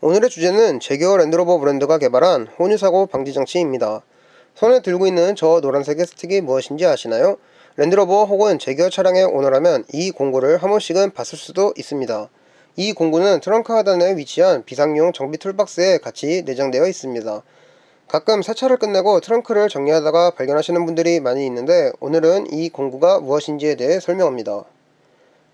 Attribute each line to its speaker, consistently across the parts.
Speaker 1: 오늘의 주제는 제기어 랜드로버 브랜드가 개발한 혼유사고 방지 장치입니다. 손에 들고 있는 저 노란색의 스틱이 무엇인지 아시나요? 랜드로버 혹은 제기어 차량의 오너라면 이 공구를 한 번씩은 봤을 수도 있습니다. 이 공구는 트렁크 하단에 위치한 비상용 정비 툴박스에 같이 내장되어 있습니다. 가끔 세차를 끝내고 트렁크를 정리하다가 발견하시는 분들이 많이 있는데, 오늘은 이 공구가 무엇인지에 대해 설명합니다.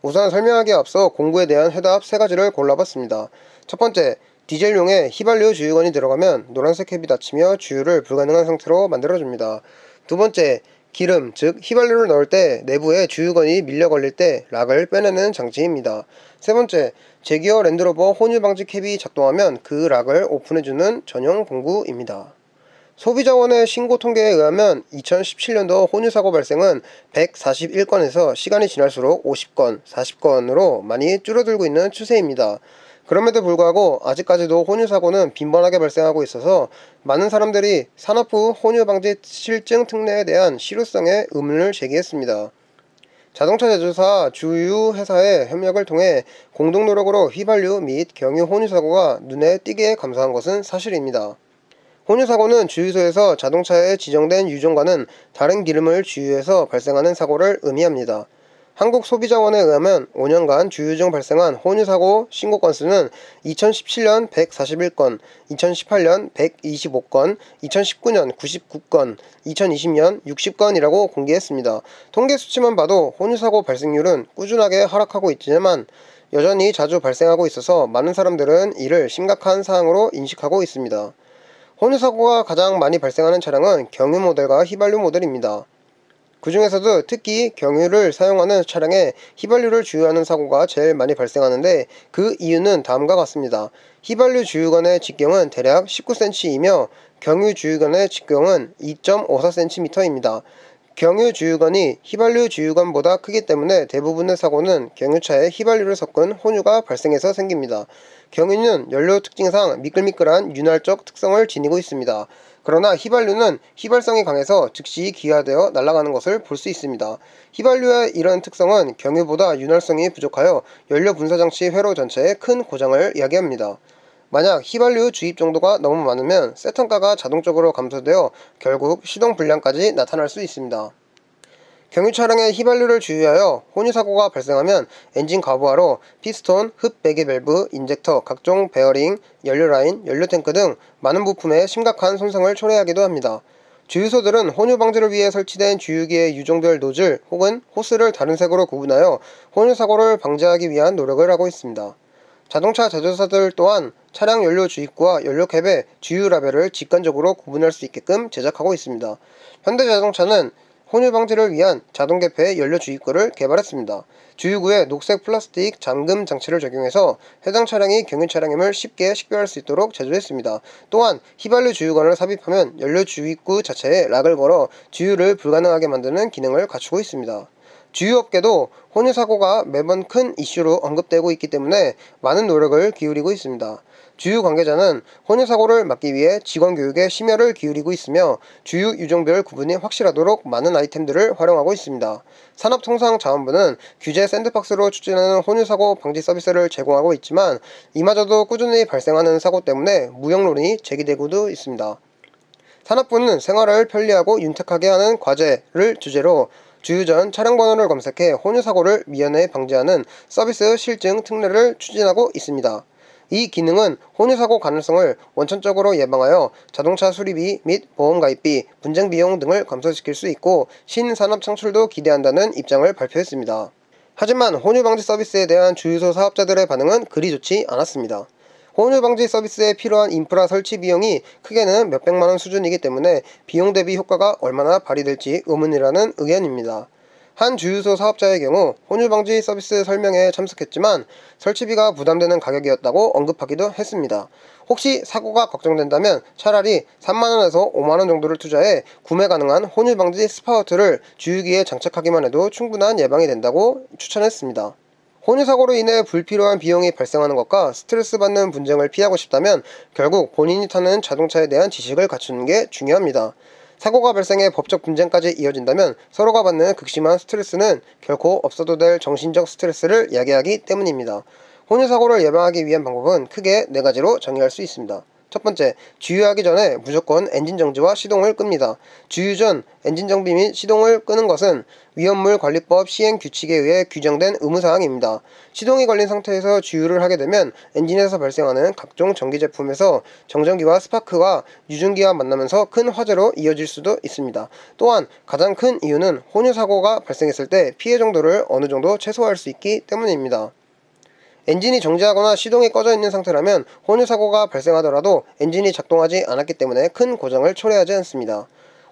Speaker 1: 우선 설명하기에 앞서 공구에 대한 해답 3가지를 골라봤습니다. 첫 번째, 디젤용에 휘발유 주유건이 들어가면 노란색 캡이 닫히며 주유를 불가능한 상태로 만들어줍니다. 두 번째, 기름, 즉 휘발유를 넣을 때 내부에 주유건이 밀려 걸릴 때 락을 빼내는 장치입니다. 세 번째, 제기어 랜드로버 혼유 방지 캡이 작동하면 그 락을 오픈해주는 전용 공구입니다. 소비자원의 신고 통계에 의하면 2017년도 혼유사고 발생은 141건에서 시간이 지날수록 50건, 40건으로 많이 줄어들고 있는 추세입니다. 그럼에도 불구하고 아직까지도 혼유사고는 빈번하게 발생하고 있어서 많은 사람들이 산업부 혼유방지 실증 특례에 대한 실효성에 의문을 제기했습니다. 자동차 제조사 주유회사의 협력을 통해 공동 노력으로 휘발유 및 경유 혼유사고가 눈에 띄게 감소한 것은 사실입니다. 혼유사고는 주유소에서 자동차에 지정된 유종과는 다른 기름을 주유해서 발생하는 사고를 의미합니다. 한국소비자원에 의하면 5년간 주유 중 발생한 혼유사고 신고 건수는 2017년 141건, 2018년 125건, 2019년 99건, 2020년 60건이라고 공개했습니다. 통계 수치만 봐도 혼유사고 발생률은 꾸준하게 하락하고 있지만 여전히 자주 발생하고 있어서 많은 사람들은 이를 심각한 사항으로 인식하고 있습니다. 혼유사고가 가장 많이 발생하는 차량은 경유 모델과 휘발유 모델입니다. 그 중에서도 특히 경유를 사용하는 차량에 휘발유를 주유하는 사고가 제일 많이 발생하는데, 그 이유는 다음과 같습니다. 휘발유 주유건의 직경은 대략 19cm이며 경유 주유건의 직경은 2.54cm입니다. 경유 주유건이 휘발유 주유건보다 크기 때문에 대부분의 사고는 경유차에 휘발유를 섞은 혼유가 발생해서 생깁니다. 경유는 연료 특징상 미끌미끌한 윤활적 특성을 지니고 있습니다. 그러나 휘발유는 휘발성이 강해서 즉시 기화되어 날아가는 것을 볼 수 있습니다. 휘발유의 이런 특성은 경유보다 윤활성이 부족하여 연료 분사장치 회로 전체에 큰 고장을 야기합니다. 만약 휘발유 주입 정도가 너무 많으면 세턴가가 자동적으로 감소되어 결국 시동 불량까지 나타날 수 있습니다. 경유 차량에 휘발유를 주유하여 혼유사고가 발생하면 엔진 가부하로 피스톤, 흡 배기 밸브, 인젝터, 각종 베어링, 연료라인, 연료탱크 등 많은 부품에 심각한 손상을 초래하기도 합니다. 주유소들은 혼유 방지를 위해 설치된 주유기의 유종별 노즐 혹은 호스를 다른 색으로 구분하여 혼유사고를 방지하기 위한 노력을 하고 있습니다. 자동차 제조사들 또한 차량 연료 주입구와 연료캡의 주유 라벨을 직관적으로 구분할 수 있게끔 제작하고 있습니다. 현대자동차는 혼유 방지를 위한 자동 개폐 연료 주입구를 개발했습니다. 주유구에 녹색 플라스틱 잠금 장치를 적용해서 해당 차량이 경유 차량임을 쉽게 식별할 수 있도록 제조했습니다. 또한 휘발유 주유건을 삽입하면 연료 주입구 자체에 락을 걸어 주유를 불가능하게 만드는 기능을 갖추고 있습니다. 주유업계도 혼유사고가 매번 큰 이슈로 언급되고 있기 때문에 많은 노력을 기울이고 있습니다. 주유 관계자는 혼유사고를 막기 위해 직원 교육에 심혈을 기울이고 있으며 주유 유종별 구분이 확실하도록 많은 아이템들을 활용하고 있습니다. 산업통상자원부는 규제 샌드박스로 추진하는 혼유사고 방지 서비스를 제공하고 있지만 이마저도 꾸준히 발생하는 사고 때문에 무용론이 제기되고도 있습니다. 산업부는 생활을 편리하고 윤택하게 하는 과제를 주제로 주유 전 차량 번호를 검색해 혼유사고를 미연에 방지하는 서비스 실증 특례를 추진하고 있습니다. 이 기능은 혼유사고 가능성을 원천적으로 예방하여 자동차 수리비 및 보험 가입비, 분쟁 비용 등을 감소시킬 수 있고 신산업 창출도 기대한다는 입장을 발표했습니다. 하지만 혼유 방지 서비스에 대한 주유소 사업자들의 반응은 그리 좋지 않았습니다. 혼유 방지 서비스에 필요한 인프라 설치 비용이 크게는 몇백만원 수준이기 때문에 비용 대비 효과가 얼마나 발휘될지 의문이라는 의견입니다. 한 주유소 사업자의 경우 혼유 방지 서비스 설명회에 참석했지만 설치비가 부담되는 가격이었다고 언급하기도 했습니다. 혹시 사고가 걱정된다면 차라리 3만원에서 5만원 정도를 투자해 구매 가능한 혼유 방지 스파우트를 주유기에 장착하기만 해도 충분한 예방이 된다고 추천했습니다. 혼유사고로 인해 불필요한 비용이 발생하는 것과 스트레스 받는 분쟁을 피하고 싶다면 결국 본인이 타는 자동차에 대한 지식을 갖추는 게 중요합니다. 사고가 발생해 법적 분쟁까지 이어진다면 서로가 받는 극심한 스트레스는 결코 없어도 될 정신적 스트레스를 야기하기 때문입니다. 혼유사고를 예방하기 위한 방법은 크게 4가지로 정의할 수 있습니다. 첫 번째, 주유하기 전에 무조건 엔진 정지와 시동을 끕니다. 주유 전 엔진 정비 및 시동을 끄는 것은 위험물 관리법 시행 규칙에 의해 규정된 의무사항입니다. 시동이 걸린 상태에서 주유를 하게 되면 엔진에서 발생하는 각종 전기 제품에서 정전기와 스파크가 유증기와 만나면서 큰 화재로 이어질 수도 있습니다. 또한 가장 큰 이유는 혼유사고가 발생했을 때 피해 정도를 어느 정도 최소화할 수 있기 때문입니다. 엔진이 정지하거나 시동이 꺼져 있는 상태라면 혼유사고가 발생하더라도 엔진이 작동하지 않았기 때문에 큰 고장을 초래하지 않습니다.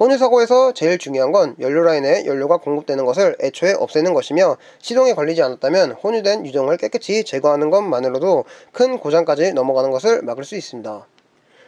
Speaker 1: 혼유사고에서 제일 중요한 건 연료 라인에 연료가 공급되는 것을 애초에 없애는 것이며, 시동이 걸리지 않았다면 혼유된 유정을 깨끗이 제거하는 것만으로도 큰 고장까지 넘어가는 것을 막을 수 있습니다.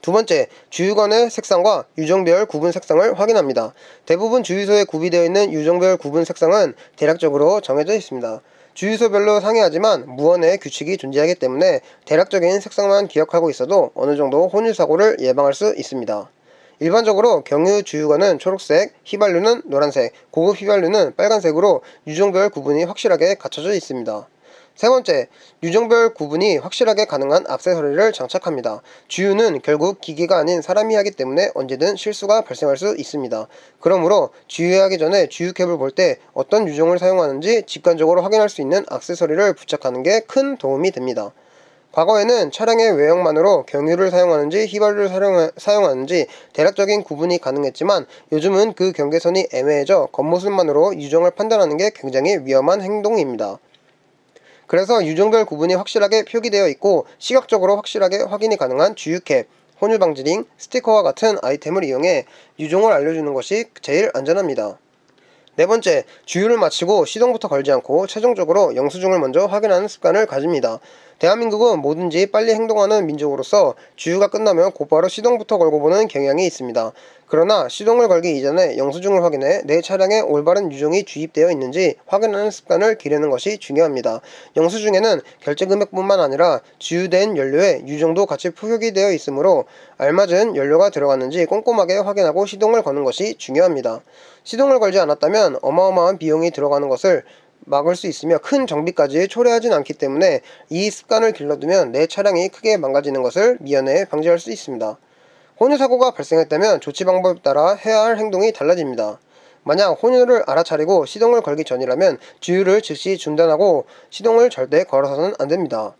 Speaker 1: 두 번째, 주유관의 색상과 유정별 구분 색상을 확인합니다. 대부분 주유소에 구비되어 있는 유정별 구분 색상은 대략적으로 정해져 있습니다. 주유소별로 상이하지만 무언의 규칙이 존재하기 때문에 대략적인 색상만 기억하고 있어도 어느 정도 혼유사고를 예방할 수 있습니다. 일반적으로 경유 주유관은 초록색, 휘발유는 노란색, 고급 휘발유는 빨간색으로 유종별 구분이 확실하게 갖춰져 있습니다. 세 번째, 유종별 구분이 확실하게 가능한 액세서리를 장착합니다. 주유는 결국 기계가 아닌 사람이 하기 때문에 언제든 실수가 발생할 수 있습니다. 그러므로 주유하기 전에 주유캡을 볼 때 어떤 유종을 사용하는지 직관적으로 확인할 수 있는 액세서리를 부착하는 게 큰 도움이 됩니다. 과거에는 차량의 외형만으로 경유를 사용하는지 휘발유를 사용하는지 대략적인 구분이 가능했지만, 요즘은 그 경계선이 애매해져 겉모습만으로 유종을 판단하는 게 굉장히 위험한 행동입니다. 그래서 유종별 구분이 확실하게 표기되어 있고 시각적으로 확실하게 확인이 가능한 주유캡, 혼유방지링, 스티커와 같은 아이템을 이용해 유종을 알려주는 것이 제일 안전합니다. 네 번째, 주유를 마치고 시동부터 걸지 않고 최종적으로 영수증을 먼저 확인하는 습관을 가집니다. 대한민국은 뭐든지 빨리 행동하는 민족으로서 주유가 끝나면 곧바로 시동부터 걸고 보는 경향이 있습니다. 그러나 시동을 걸기 이전에 영수증을 확인해 내 차량에 올바른 유종이 주입되어 있는지 확인하는 습관을 기르는 것이 중요합니다. 영수증에는 결제 금액뿐만 아니라 주유된 연료의 유종도 같이 표기되어 있으므로 알맞은 연료가 들어갔는지 꼼꼼하게 확인하고 시동을 거는 것이 중요합니다. 시동을 걸지 않았다면 어마어마한 비용이 들어가는 것을 막을 수 있으며 큰 정비까지 초래하진 않기 때문에 이 습관을 길러두면 내 차량이 크게 망가지는 것을 미연에 방지할 수 있습니다. 혼유사고가 발생했다면 조치 방법에 따라 해야 할 행동이 달라집니다. 만약 혼유를 알아차리고 시동을 걸기 전이라면 주유를 즉시 중단하고 시동을 절대 걸어서는 안됩니다.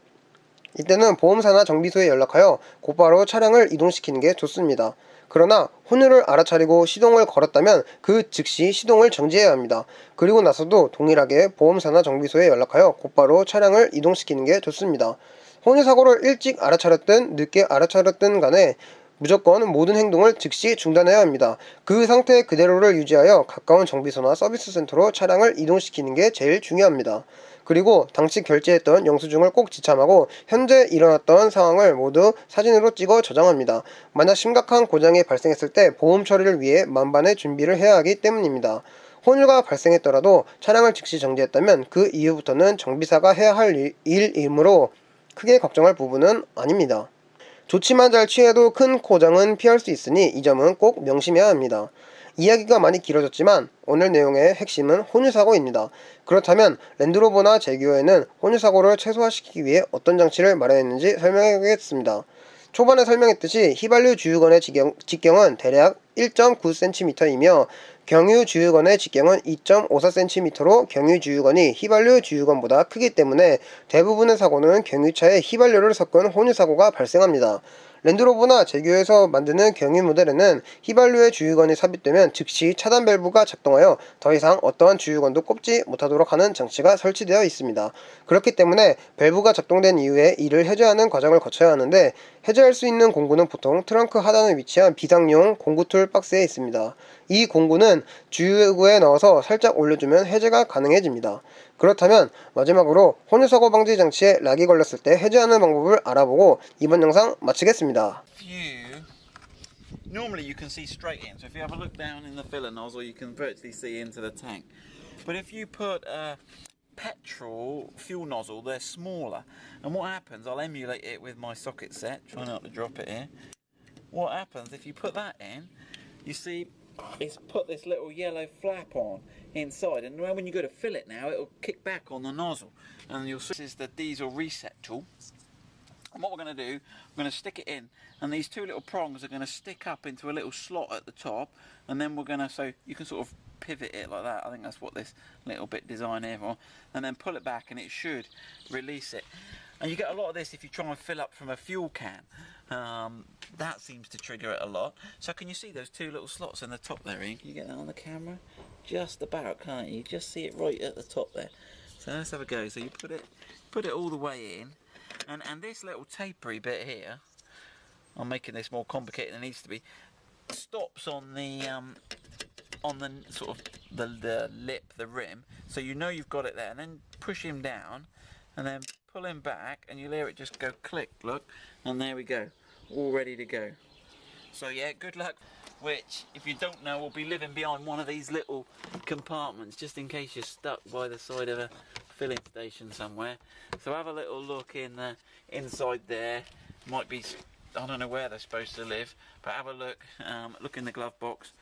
Speaker 1: 이때는 보험사나 정비소에 연락하여 곧바로 차량을 이동시키는 게 좋습니다. 그러나 혼유를 알아차리고 시동을 걸었다면 그 즉시 시동을 정지해야 합니다. 그리고 나서도 동일하게 보험사나 정비소에 연락하여 곧바로 차량을 이동시키는 게 좋습니다. 혼유사고를 일찍 알아차렸든 늦게 알아차렸든 간에 무조건 모든 행동을 즉시 중단해야 합니다. 그 상태 그대로를 유지하여 가까운 정비소나 서비스 센터로 차량을 이동시키는 게 제일 중요합니다. 그리고 당시 결제했던 영수증을 꼭 지참하고 현재 일어났던 상황을 모두 사진으로 찍어 저장합니다. 만약 심각한 고장이 발생했을 때 보험 처리를 위해 만반의 준비를 해야 하기 때문입니다. 혼유가 발생했더라도 차량을 즉시 정지했다면 그 이후부터는 정비사가 해야 할 일이므로 크게 걱정할 부분은 아닙니다. 조치만 잘 취해도 큰 고장은 피할 수 있으니 이 점은 꼭 명심해야 합니다. 이야기가 많이 길어졌지만 오늘 내용의 핵심은 혼유사고입니다. 그렇다면 랜드로버나 제규어에는 혼유사고를 최소화시키기 위해 어떤 장치를 마련했는지 설명해보겠습니다. 초반에 설명했듯이 휘발유 주유건의 직경은 대략 1.9cm이며 경유 주유건의 직경은 2.54cm로 경유 주유건이 휘발유 주유건보다 크기 때문에 대부분의 사고는 경유차에 휘발유를 섞은 혼유 사고가 발생합니다. 랜드로버나 제규어에서 만드는 경유 모델에는 휘발유의 주유건이 삽입되면 즉시 차단 밸브가 작동하여 더 이상 어떠한 주유건도 꼽지 못하도록 하는 장치가 설치되어 있습니다. 그렇기 때문에 밸브가 작동된 이후에 이를 해제하는 과정을 거쳐야 하는데, 해제할 수 있는 공구는 보통 트렁크 하단에 위치한 비상용 공구 툴 박스에 있습니다. 이 공구는 주유구에 넣어서 살짝 올려주면 해제가 가능해집니다. 그렇다면 마지막으로 혼유사고 방지 장치에 락이 걸렸을 때 해제하는 방법을 알아보고 이번 영상 마치겠습니다.
Speaker 2: Normally you can see straight in, so if you have a look down in the filler nozzle you can virtually see into the tank. But if you put a petrol fuel nozzle, they're smaller, and what happens, I'll emulate it with my socket set, try not to drop it here. What happens if you put that in, you see is put this little yellow flap on inside, and when you go to fill it now, it'll kick back on the nozzle, and you'll see this is the diesel reset tool. And what we're going to do, we're going to stick it in, and these two little prongs are going to stick up into a little slot at the top, and then we're going to, so you can sort of pivot it like that. I think that's what this little bit designed here for, and then pull it back and it should release it. And you get a lot of this if you try and fill up from a fuel can. That seems to trigger it a lot. So can you see those two little slots in the top there, Ian? Can you get that on the camera? Just about, can't you? Just see it right at the top there. So let's have a go. So you put it all the way in. And this little tapery bit here, I'm making this more complicated than it needs to be, stops on the sort of the lip, the rim, so you know you've got it there, and then push him down, and then pull him back, and you'll hear it just go click, look, and there we go, all ready to go. So yeah, good luck, which, if you don't know, will be living behind one of these little compartments, just in case you're stuck by the side of a filling station somewhere. So have a little look in the inside there. Might be, I don't know where they're supposed to live, but have a look. Look in the glove box.